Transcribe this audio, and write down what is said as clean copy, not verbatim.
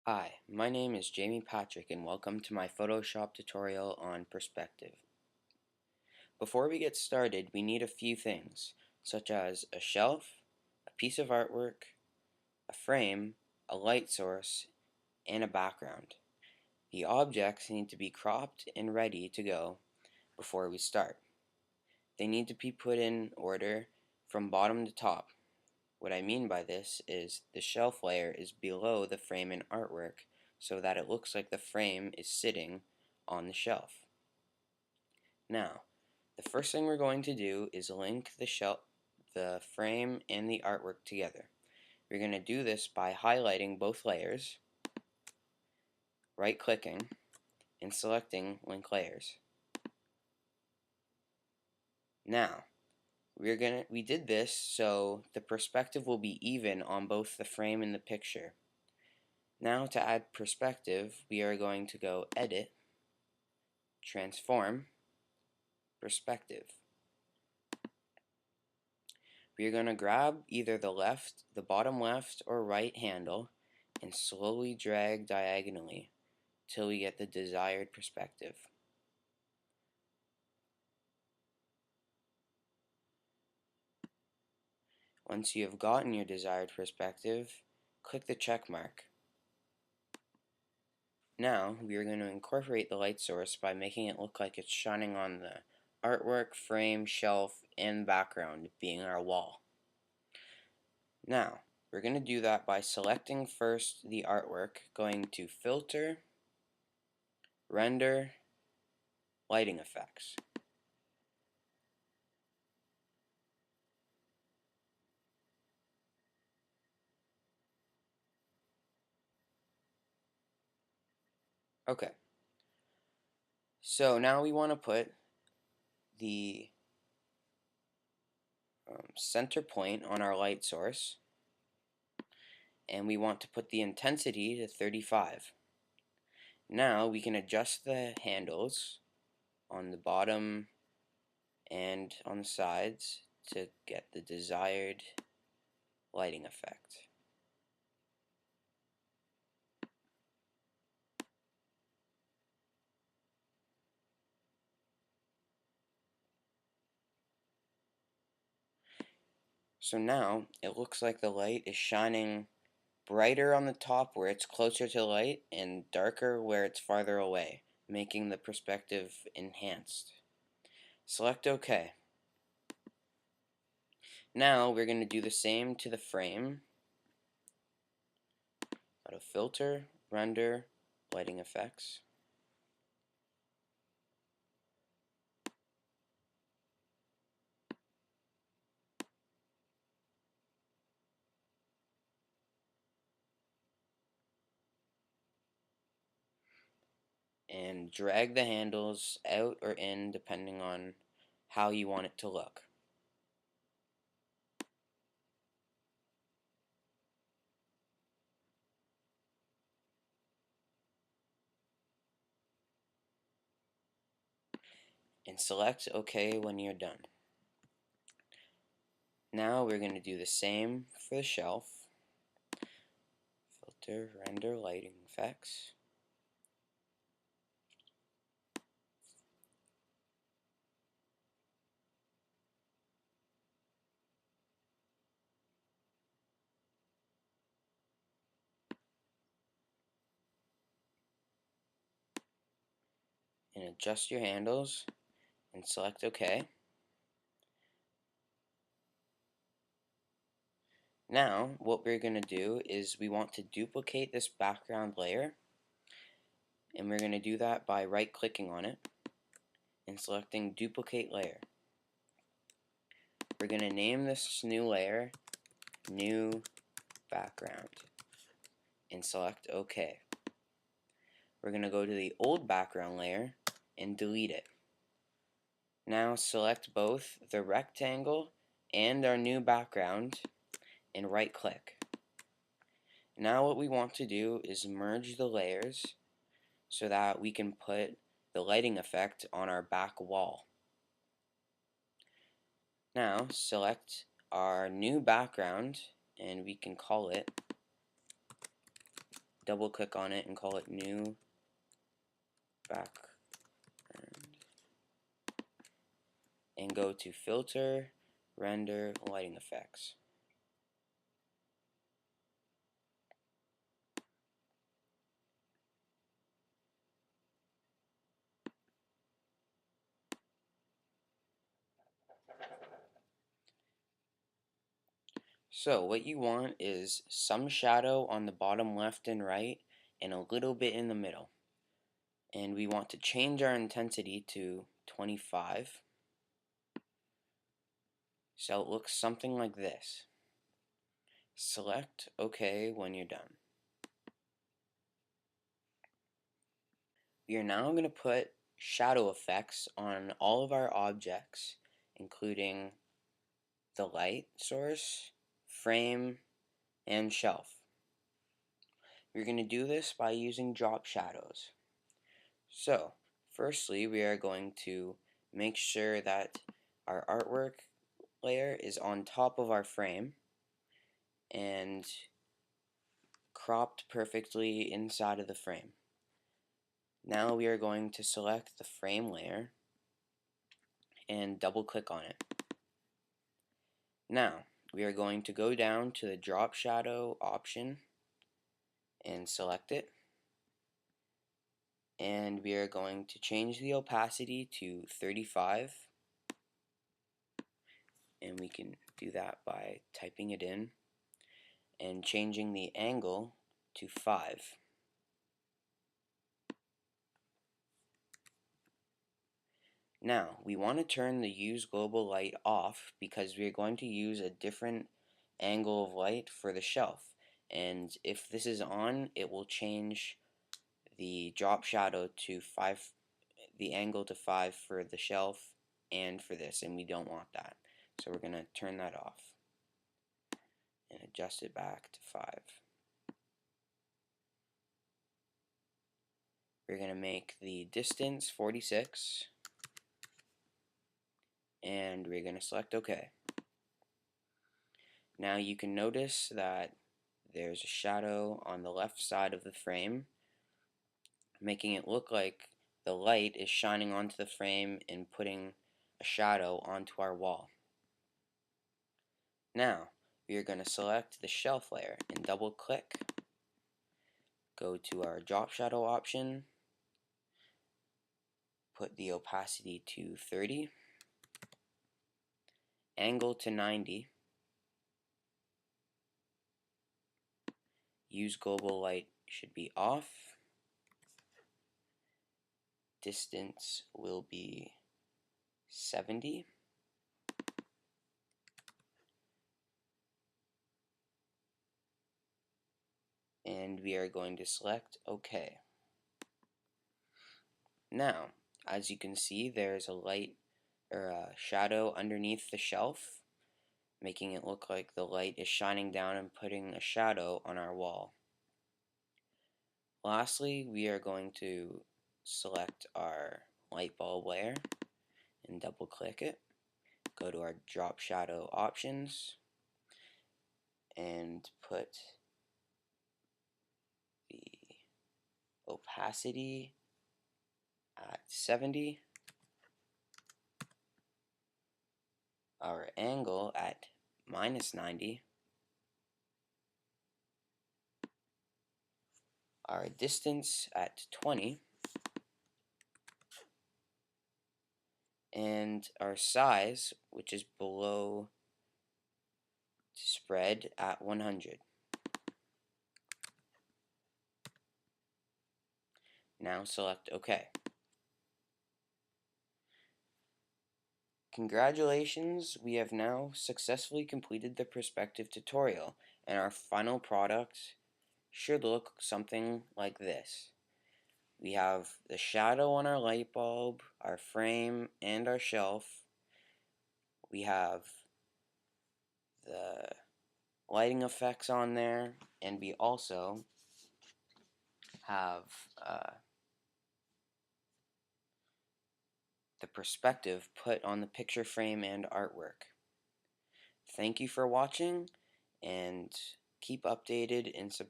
Hi, my name is Jamie Patrick and welcome to my Photoshop tutorial on perspective. Before we get started, we need a few things, such as a shelf, a piece of artwork, a frame, a light source, and a background. The objects need to be cropped and ready to go before we start. They need to be put in order from bottom to top. What I mean by this is the shelf layer is below the frame and artwork so that it looks like the frame is sitting on the shelf. Now, the first thing we're going to do is link the frame and the artwork together. We're going to do this by highlighting both layers, right-clicking, and selecting Link Layers. Now, we did this so the perspective will be even on both the frame and the picture. Now to add perspective, we are going to go Edit, Transform, Perspective. We are going to grab either the bottom left or right handle and slowly drag diagonally till we get the desired perspective. Once you have gotten your desired perspective, click the check mark. Now we are going to incorporate the light source by making it look like it's shining on the artwork, frame, shelf, and background, being our wall. Now, we're going to do that by selecting first the artwork, going to Filter, Render, Lighting Effects. Okay, so now we want to put the center point on our light source, and we want to put the intensity to 35. Now we can adjust the handles on the bottom and on the sides to get the desired lighting effect. So now it looks like the light is shining brighter on the top where it's closer to light and darker where it's farther away, making the perspective enhanced. Select OK. Now we're going to do the same to the frame. Go to Filter, Render, Lighting Effects. And drag the handles out or in depending on how you want it to look. And select OK when you're done. Now we're going to do the same for the shelf. Filter, Render, Lighting Effects. And adjust your handles and select OK. Now what we're going to do is we want to duplicate this background layer, and we're going to do that by right clicking on it and selecting Duplicate Layer. We're going to name this new layer New Background and select OK. We're going to go to the old background layer and delete it. Now select both the rectangle and our new background and right click. Now what we want to do is merge the layers so that we can put the lighting effect on our back wall. Now select our new background and we can call it double click on it and call it new background and go to filter, render, lighting effects. So what you want is some shadow on the bottom left and right and a little bit in the middle. And we want to change our intensity to 25. So it looks something like this. Select OK when you're done. We are now going to put shadow effects on all of our objects, including the light source, frame, and shelf. We're going to do this by using drop shadows. So, firstly, we are going to make sure that our artwork layer is on top of our frame and cropped perfectly inside of the frame. Now we are going to select the frame layer and double click on it. Now we are going to go down to the drop shadow option and select it, and we are going to change the opacity to 35, and we can do that by typing it in and changing the angle to 5. Now we want to turn the use global light off because we are going to use a different angle of light for the shelf, and if this is on, it will change the drop shadow to 5, the angle to 5 for the shelf and for this, and we don't want that. So we're going to turn that off and adjust it back to 5. We're going to make the distance 46, and we're going to select OK. Now you can notice that there's a shadow on the left side of the frame, making it look like the light is shining onto the frame and putting a shadow onto our wall. Now we are going to select the shelf layer and double click, go to our drop shadow option, put the opacity to 30, angle to 90, use global light should be off, distance will be 70, and we are going to select OK. Now, as you can see, there's a light or a shadow underneath the shelf, making it look like the light is shining down and putting a shadow on our wall. Lastly, we are going to select our light bulb layer and double click it, go to our drop shadow options and put the opacity at 70, our angle at -90, our distance at 20, and our size, which is below spread, at 100. Now select OK. Congratulations, we have now successfully completed the perspective tutorial, and our final product should look something like this. We have the shadow on our light bulb, our frame, and our shelf. We have the lighting effects on there, and we also have the perspective put on the picture frame and artwork. Thank you for watching, and keep updated and subscribe.